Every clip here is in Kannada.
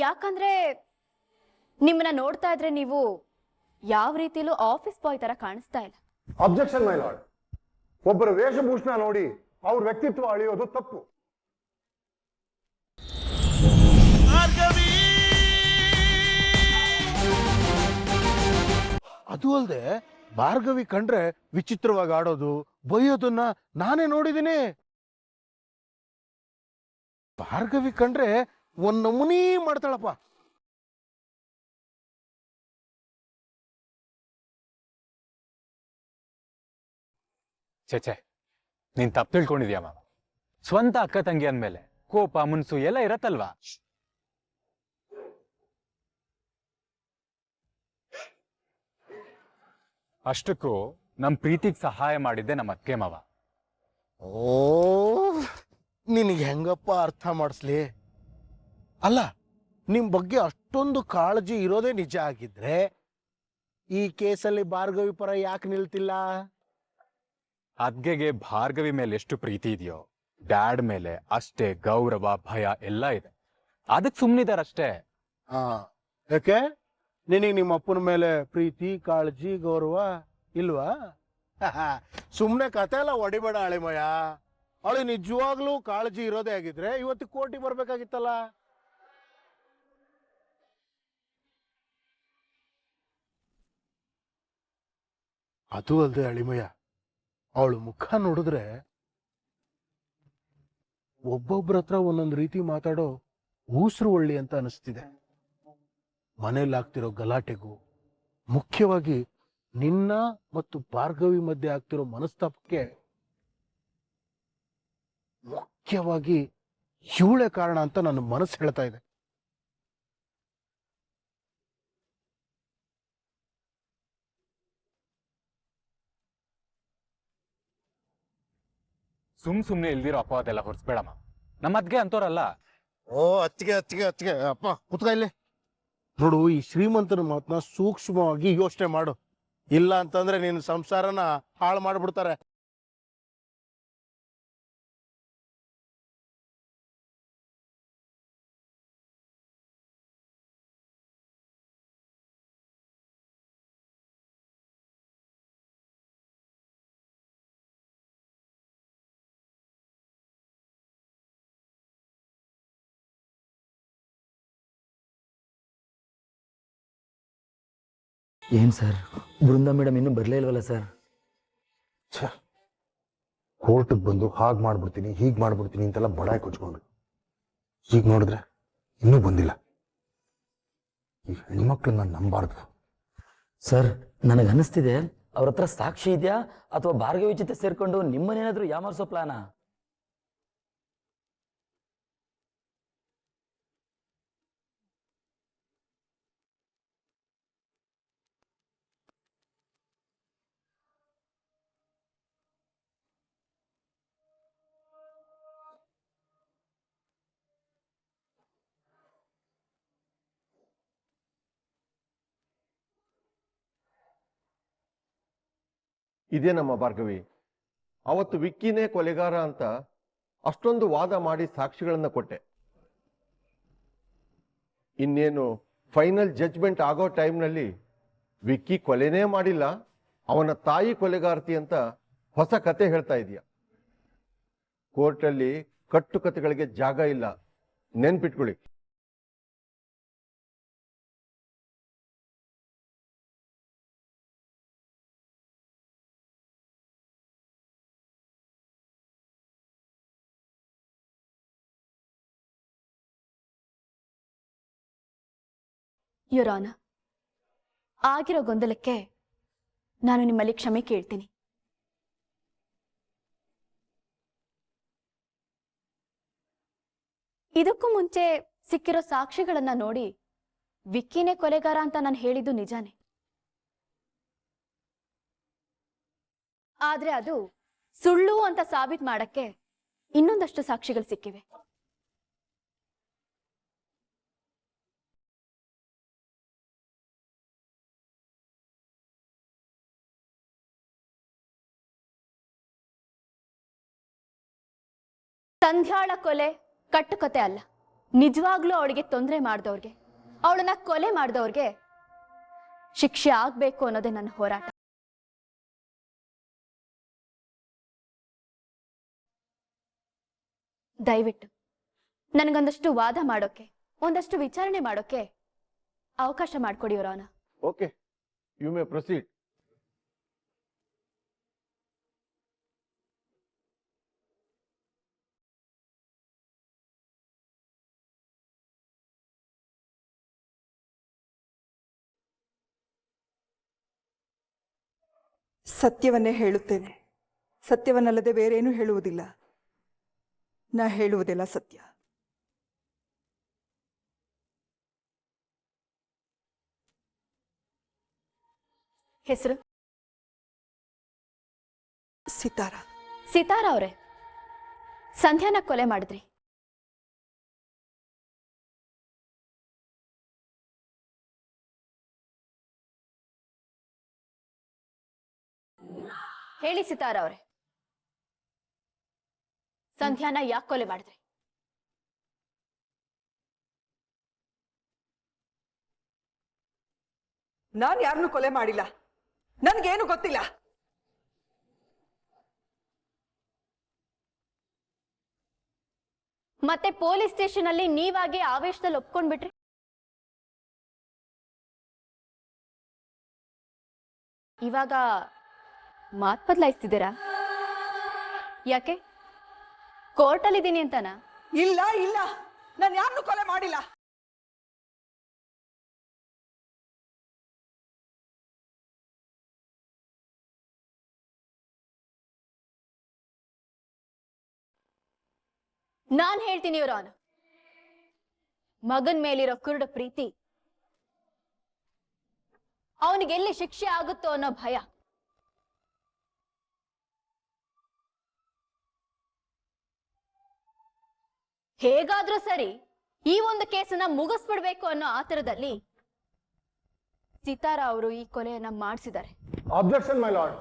ಯಾಕಂದ್ರೆ ನಿಮ್ಮನ್ನ ನೋಡ್ತಾ ಇದ್ರೆ ನೀವು ಯಾವ ರೀತಿಲೂ ಆಫೀಸ್ ಬಾಯ್ ತರ ಕಾಣಿಸ್ತಾ ಇಲ್ಲ. Objection my lord. ಒಬ್ಬರ ವೇಷಭೂಷಣ ನೋಡಿ ಅವ್ರ ವ್ಯಕ್ತಿತ್ವ ಅಳಿಯೋದು ತಪ್ಪು. ಅದು ಅಲ್ಲದೆ ಭಾರ್ಗವಿ ಕಂಡ್ರೆ ವಿಚಿತ್ರವಾಗಿ ಆಡೋದು ಬೈಯೋದನ್ನ ನಾನೇ ನೋಡಿದ್ದೀನಿ. ಭಾರ್ಗವಿ ಕಂಡ್ರೆ ಒಂದ್ ನಮೂನಿ ಮಾಡ್ತಾಳಪ್ಪ. ಚೇಚೆ, ನೀನ್ ತಪ್ಪು ತಿಳ್ಕೊಂಡಿದ್ಯಾ ಮಾವ. ಸ್ವಂತ ಅಕ್ಕ ತಂಗಿ ಅಂದ್ಮೇಲೆ ಕೋಪ ಮುನ್ಸು ಎಲ್ಲ ಇರತ್ತಲ್ವಾ? ಅಷ್ಟಕ್ಕೂ ನಮ್ ಪ್ರೀತಿಗೆ ಸಹಾಯ ಮಾಡಿದ್ದೆ ನಮ್ಮ ಅಕ್ಕೆ ಮಾವ. ಓ, ನಿನಗೆ ಹೆಂಗಪ್ಪ ಅರ್ಥ ಮಾಡಿಸ್ಲಿ? ಅಲ್ಲ, ನಿಮ್ ಬಗ್ಗೆ ಅಷ್ಟೊಂದು ಕಾಳಜಿ ಇರೋದೇ ನಿಜ ಆಗಿದ್ರೆ ಈ ಕೇಸಲ್ಲಿ ಭಾರ್ಗವಿ ಪರ ಯಾಕೆ ನಿಲ್ತಿಲ್ಲ? ಅದ್ಗೆಗೆ ಭಾರ್ಗವಿ ಮೇಲೆ ಎಷ್ಟು ಪ್ರೀತಿ ಇದೆಯೋ ಡ್ಯಾಡ್ ಮೇಲೆ ಅಷ್ಟೇ ಗೌರವ ಭಯ ಎಲ್ಲ ಇದೆ. ಅದಕ್ಕೆ ಸುಮ್ನಿದಾರಷ್ಟೇ. ಯಾಕೆ ನಿನಗೆ ನಿಮ್ಮ ಅಪ್ಪನ ಮೇಲೆ ಪ್ರೀತಿ ಕಾಳಜಿ ಗೌರವ ಇಲ್ವಾ? ಸುಮ್ನೆ ಕತೆ ಎಲ್ಲ ಹೊಡಿಬೇಡ ಅಳಿಮಯ. ಅವಳು ನಿಜವಾಗ್ಲೂ ಕಾಳಜಿ ಇರೋದೇ ಆಗಿದ್ರೆ ಇವತ್ತು ಕೋರ್ಟಿಗೆ ಬರ್ಬೇಕಾಗಿತ್ತಲ್ಲ. ಅದು ಅಲ್ದೆ ಅಳಿಮಯ, ಅವಳು ಮುಖ ನೋಡಿದ್ರೆ ಒಬ್ಬೊಬ್ರ ಹತ್ರ ಒಂದೊಂದು ರೀತಿ ಮಾತಾಡೋ ಊಸರು ಒಳ್ಳಿ ಅಂತ ಅನಿಸ್ತಿದೆ. ಮನೇಲಿ ಆಗ್ತಿರೋ ಗಲಾಟೆಗೂ ಮುಖ್ಯವಾಗಿ ನಿನ್ನ ಮತ್ತು ಭಾರ್ಗವಿ ಮಧ್ಯೆ ಆಗ್ತಿರೋ ಮನಸ್ತಾಪಕ್ಕೆ ಮುಖ್ಯವಾಗಿ ಇವಳೆ ಕಾರಣ ಅಂತ ನನ್ನ ಮನಸ್ಸು ಹೇಳ್ತಾ ಇದೆ. ಸುಮ್ನೆ ಇಲ್ದಿರೋ ಅಪವಾದ ಎಲ್ಲ ಹೊರಿಸ್ಬೇಡಮ್ಮ. ನಮ್ಮ ಅದ್ಗೆ ಅಂತೋರಲ್ಲ. ಓ ಅತ್ತಿಗೆ ಅತ್ತಿಗೆ ಅತ್ತಿಗೆ ಅಪ್ಪ ಕುತ್ಕ ಇಲ್ಲಿ ನೋಡು. ಈ ಶ್ರೀಮಂತನ ಮಾತನ್ನ ಸೂಕ್ಷ್ಮವಾಗಿ ಯೋಚನೆ ಮಾಡು. ಇಲ್ಲ ಅಂತಂದ್ರೆ ನಿನ್ನ ಸಂಸಾರನ ಹಾಳು ಮಾಡ್ಬಿಡ್ತಾರೆ. ಏನು ಸರ್, ಬೃಂದಾ ಮೇಡಮ್ ಇನ್ನೂ ಬರಲೇ ಇಲ್ವಲ್ಲ ಸರ್? ಕೋರ್ಟಿಗೆ ಬಂದು ಹಾಗೆ ಮಾಡ್ಬಿಡ್ತೀನಿ ಹೀಗೆ ಮಾಡ್ಬಿಡ್ತೀನಿ ಅಂತೆಲ್ಲ ಬಡಾಯಿ ಕೊಚ್ಕೊಂಡ್ರು. ಈಗ ನೋಡಿದ್ರೆ ಇನ್ನೂ ಬಂದಿಲ್ಲ. ಈ ಹೆಣ್ಮಕ್ಳು ನಾನು ನಂಬಾರ್ದು ಸರ್. ನನಗನ್ನಿಸ್ತಿದೆ ಅವ್ರ ಹತ್ರ ಸಾಕ್ಷಿ ಇದೆಯಾ ಅಥವಾ ಭಾರ್ಗವಿ ಜೊತೆ ಸೇರ್ಕೊಂಡು ನಿಮ್ಮನ್ನೇನಾದ್ರೂ ಯಾಮಾರಿಸೋ ಪ್ಲಾನಾ? ಇದೇ ನಮ್ಮ ಭಾರ್ಗವಿ. ಅವತ್ತು ವಿಕ್ಕಿನೇ ಕೊಲೆಗಾರ ಅಂತ ಅಷ್ಟೊಂದು ವಾದ ಮಾಡಿ ಸಾಕ್ಷಿಗಳನ್ನ ಕೊಟ್ಟೆ. ಇನ್ನೇನು ಫೈನಲ್ ಜಡ್ಜ್ಮೆಂಟ್ ಆಗೋ ಟೈಮ್ನಲ್ಲಿ ವಿಕ್ಕಿ ಕೊಲೆನೇ ಮಾಡಿಲ್ಲ, ಅವನ ತಾಯಿ ಕೊಲೆಗಾರ್ತಿ ಅಂತ ಹೊಸ ಕತೆ ಹೇಳ್ತಾ ಇದೀಯ. ಕೋರ್ಟಲ್ಲಿ ಕಟ್ಟುಕತೆಗಳಿಗೆ ಜಾಗ ಇಲ್ಲ, ನೆನ್ಪಿಟ್ಕೊಳ್ಳಿ. ಯುವರ್ ಆನರ್, ಆಗಿರೋ ಗೊಂದಲಕ್ಕೆ ನಾನು ನಿಮ್ಮಲ್ಲಿ ಕ್ಷಮೆ ಕೇಳ್ತೀನಿ. ಇದಕ್ಕೂ ಮುಂಚೆ ಸಿಕ್ಕಿರೋ ಸಾಕ್ಷಿಗಳನ್ನ ನೋಡಿ ವಿಕ್ಕಿನೇ ಕೊಲೆಗಾರ ಅಂತ ನಾನು ಹೇಳಿದ್ದು ನಿಜಾನೇ. ಆದ್ರೆ ಅದು ಸುಳ್ಳು ಅಂತ ಸಾಬೀತು ಮಾಡಕ್ಕೆ ಇನ್ನೊಂದಷ್ಟು ಸಾಕ್ಷಿಗಳು ಸಿಕ್ಕಿವೆ. ಸಂಧ್ಯಾಳ ಕೊಲೆ ಕಟ್ಟುಕತೆ ಅಲ್ಲ, ನಿಜವಾಗ್ಲೂ ಅವಳಿಗೆ ತೊಂದರೆ ಮಾಡಿದವ್ರಿಗೆ, ಅವಳನ್ನ ಕೊಲೆ ಮಾಡಿದವ್ರಿಗೆ ಶಿಕ್ಷೆ ಆಗ್ಬೇಕು ಅನ್ನೋದೇ ನನ್ನ ಹೋರಾಟ. ದಯವಿಟ್ಟು ನನಗೊಂದಷ್ಟು ವಾದ ಮಾಡೋಕೆ, ಒಂದಷ್ಟು ವಿಚಾರಣೆ ಮಾಡೋಕೆ ಅವಕಾಶ ಮಾಡಿಕೊಡಿ your honour. Okay, you may proceed. ಸತ್ಯವನ್ನೇ ಹೇಳುತ್ತೇನೆ, ಸತ್ಯವನ್ನಲ್ಲದೆ ಬೇರೇನೂ ಹೇಳುವುದಿಲ್ಲ. ನಾ ಹೇಳುವುದೆಲ್ಲ ಸತ್ಯ. ಹೆಸರು? ಸಿತಾರ. ಸಿತಾರ ಅವರೇ, ಸಂಧ್ಯಾನ ಕೊಲೆ ಮಾಡಿದ್ರಿ. ಹೇಳಿ ಸಿತಾರ ಅವರೇ, ಸಂಧ್ಯಾನ ಯಾಕೆ ಕೊಲೆ ಮಾಡಿದ್ರಿ? ನಾನು ಯಾರನ್ನೂ ಕೊಲೆ ಮಾಡಿಲ್ಲ, ನನಗೇನು ಗೊತ್ತಿಲ್ಲ. ಮತ್ತೆ ಪೊಲೀಸ್ ಸ್ಟೇಷನ್ ಅಲ್ಲಿ ನೀವಾಗೆ ಆವೇಶದಲ್ಲಿ ಒಪ್ಕೊಂಡ್ಬಿಟ್ರಿ. ಇವಾಗ ಮಾತ್ ಬದಲಾಯಿಸ್ತಿದ್ದೀರಾ? ಯಾಕೆ? ಕೋರ್ಟಲ್ಲಿ ಇದ್ದೀನಿ ಅಂತನಾ? ಇಲ್ಲ ಇಲ್ಲ, ನಾನು ಯಾರನ್ನೂ ಕೊಲೆ ಮಾಡಿಲ್ಲ. ನಾನ್ ಹೇಳ್ತೀನಿ ಯುವರ್ ಆನರ್, ಮಗನ್ ಮೇಲಿರೋ ಕುರುಡ ಪ್ರೀತಿ, ಅವನಿಗೆ ಎಲ್ಲಿ ಶಿಕ್ಷೆ ಆಗುತ್ತೋ ಅನ್ನೋ ಭಯ, ಹೇಗಾದ್ರೂ ಸರಿ ಈ ಒಂದು ಕೇಸನ್ನ ಮುಗಿಸ್ಬಿಡ್ಬೇಕು ಅನ್ನೋ ಆತರದಲ್ಲಿ ಸಿತಾರ ಅವರು ಈ ಕೊಲೆಯನ್ನ ಮಾಡಿಸಿದ್ದಾರೆ. Objection my lord.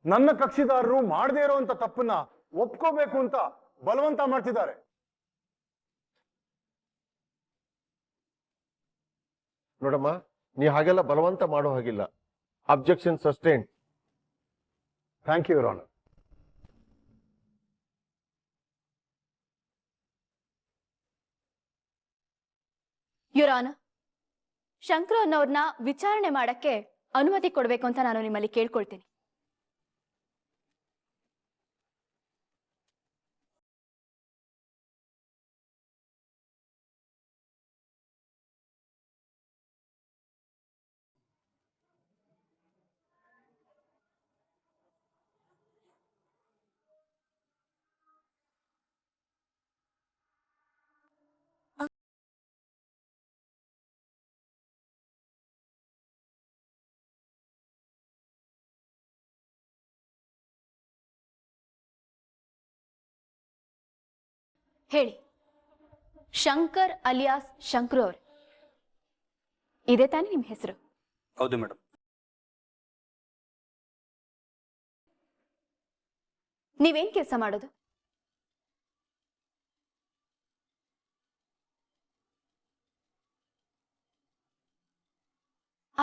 ನನ್ನ ಕಕ್ಷಿದಾರರು ಮಾಡದೇ ಇರುವಂತ ತಪ್ಪನ್ನ ಒಪ್ಕೋಬೇಕು ಅಂತ ಬಲವಂತ ಮಾಡ್ತಿದ್ದಾರೆ. ನೋಡಮ್ಮ, ನೀ ಹಾಗೆಲ್ಲ ಬಲವಂತ ಮಾಡೋ ಹಾಗಿಲ್ಲ. Objection sustain. Thank you your honour. Your honour, Shankar ಅನ್ನೋರ್ನ ವಿಚಾರಣೆ ಮಾಡಕ್ಕೆ ಅನುಮತಿ ಕೊಡಬೇಕು ಅಂತ ನಾನು ನಿಮ್ಮಲ್ಲಿ ಕೇಳ್ಕೊಳ್ತೀನಿ. ಹೇಳಿ, ಶಂಕರ್ ಅಲಿಯಾಸ್ ಶಂಕರ್ ಅವ್ರೆ, ಇದೇ ತಾನೇ ನಿಮ್ಮ ಹೆಸರು? ಹೌದು ಮೇಡಮ್. ನೀವೇನ್ ಕೆಲಸ ಮಾಡೋದು?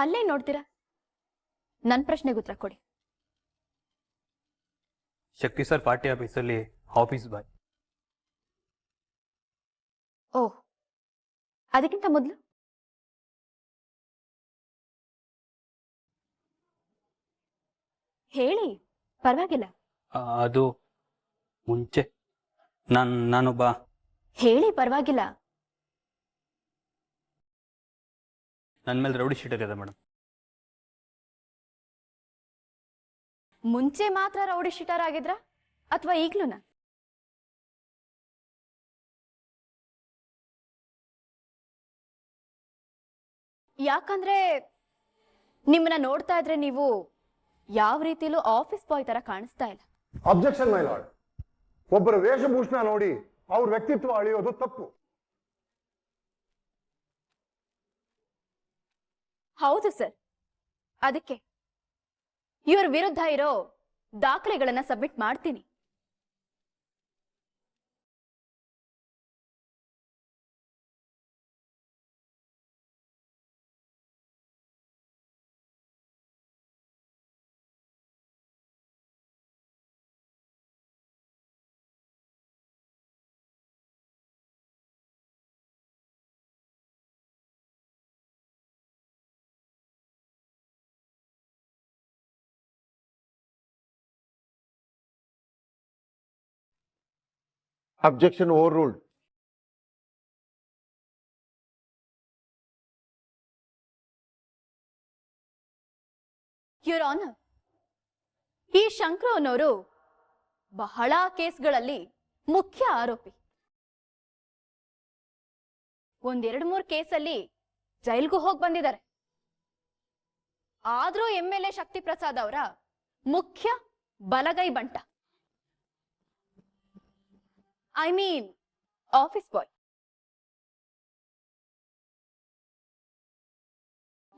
ಅಲ್ಲೇ ನೋಡ್ತೀರಾ? ನನ್ನ ಪ್ರಶ್ನೆಗೆ ಉತ್ತರ ಕೊಡಿ. ಶಕ್ತಿ ಸರ್ ಪಾರ್ಟಿ ಆಫೀಸಲ್ಲಿ ಆಫೀಸ್ ಬಾಯ್. ಓಹ್, ಅದಕ್ಕಿಂತ ಮೊದಲು ಹೇಳಿ, ಪರವಾಗಿಲ್ಲ. ಅದು ಮುಂಚೆ ನಾನೊಬ್ಬ. ಹೇಳಿ, ಪರವಾಗಿಲ್ಲ. ನನ್ನ ಮೇಲೆ ರೌಡಿ ಶೀಟರ್ ಇದೆ ಮೇಡಮ್. ಮುಂಚೆ ಮಾತ್ರ ರೌಡಿ ಶೀಟರ್ ಆಗಿದ್ರ ಅಥವಾ ಈಗ್ಲೂನಾ? ಯಾಕಂದ್ರೆ ನಿಮ್ಮನ್ನ ನೋಡ್ತಾ ಇದ್ರೆ ನೀವು ಯಾವ ರೀತಿಲೂ ಆಫೀಸ್ ಬಾಯ್ ತರ ಕಾಣಿಸ್ತಾ ಇಲ್ಲ. Objection my lord. ಒಬ್ಬರ ವೇಷಭೂಷಣ ನೋಡಿ ಅವ್ರ ವ್ಯಕ್ತಿತ್ವ ಅಳಿಯೋದು ತಪ್ಪು. ಹೌದು ಸರ್, ಅದಕ್ಕೆ ಇವ್ರ ವಿರುದ್ಧ ಇರೋ ದಾಖಲೆಗಳನ್ನ ಸಬ್ಮಿಟ್ ಮಾಡ್ತೀನಿ. Objection overruled. ಯುವರ್ ಆನರ್, ಈ ಶಂಕರ ಅನ್ನೋರು ಬಹಳ ಕೇಸ್ಗಳಲ್ಲಿ ಮುಖ್ಯ ಆರೋಪಿ. ಒಂದೆರಡು ಮೂರು ಕೇಸಲ್ಲಿ ಜೈಲ್ಗೂ ಹೋಗಿ ಬಂದಿದ್ದಾರೆ. ಆದ್ರೂ MLA ಶಕ್ತಿ ಪ್ರಸಾದ್ ಅವರ ಮುಖ್ಯ ಬಲಗೈ ಬಂಟ, ಐ ಮೀನ್ ಆಫೀಸ್ ಬಾಯ್.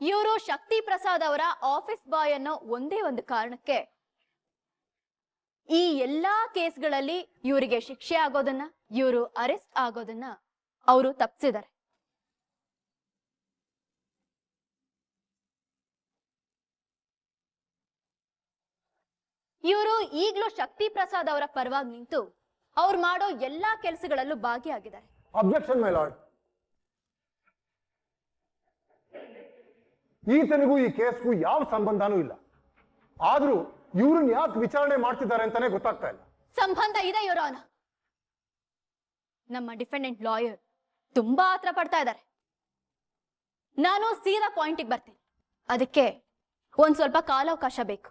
ಇವರು ಶಕ್ತಿ ಪ್ರಸಾದ್ ಅವರ ಆಫೀಸ್ ಬಾಯ್ ಅನ್ನೋ ಒಂದೇ ಒಂದು ಕಾರಣಕ್ಕೆ ಈ ಎಲ್ಲಾ ಕೇಸ್ಗಳಲ್ಲಿ ಇವರಿಗೆ ಶಿಕ್ಷೆ ಆಗೋದನ್ನ, ಇವರು ಅರೆಸ್ಟ್ ಆಗೋದನ್ನ ಅವರು ತಪ್ಪಿಸಿದ್ದಾರೆ. ಇವರು ಈಗಲೂ ಶಕ್ತಿ ಪ್ರಸಾದ್ ಅವರ ಪರವಾಗಿ ನಿಂತು ಅವ್ರು ಮಾಡೋ ಎಲ್ಲಾ ಕೆಲಸಗಳಲ್ಲೂ ಭಾಗಿಯಾಗಿದ್ದಾರೆ. Objection my lord. ಈತನಿಗೂ ಈ ಕೇಸ್ಗೂ ಯಾವ ಸಂಬಂಧನೂ ಇಲ್ಲ. ಆದ್ರೂ ಇವ್ರನ್ನ ಯಾಕೆ ವಿಚಾರಣೆ ಮಾಡ್ತಿದ್ದಾರೆ ಅಂತಾನೆ ಗೊತ್ತಾಗ್ತಾ ಇಲ್ಲ. ಸಂಬಂಧ ಇದೆ ಯುವರ್ ಆನರ್. ನಮ್ಮ ಡಿಫೆಂಡೆಂಟ್ ಲಾಯರ್ ತುಂಬಾ ಆತರ ಪಡ್ತಾ ಇದ್ದಾರೆ. ನಾನು ಸೀದಾ ಪಾಯಿಂಟಿಗೆ ಬರ್ತೀನಿ. ಅದಕ್ಕೆ ಒಂದ್ ಸ್ವಲ್ಪ ಕಾಲಾವಕಾಶ ಬೇಕು.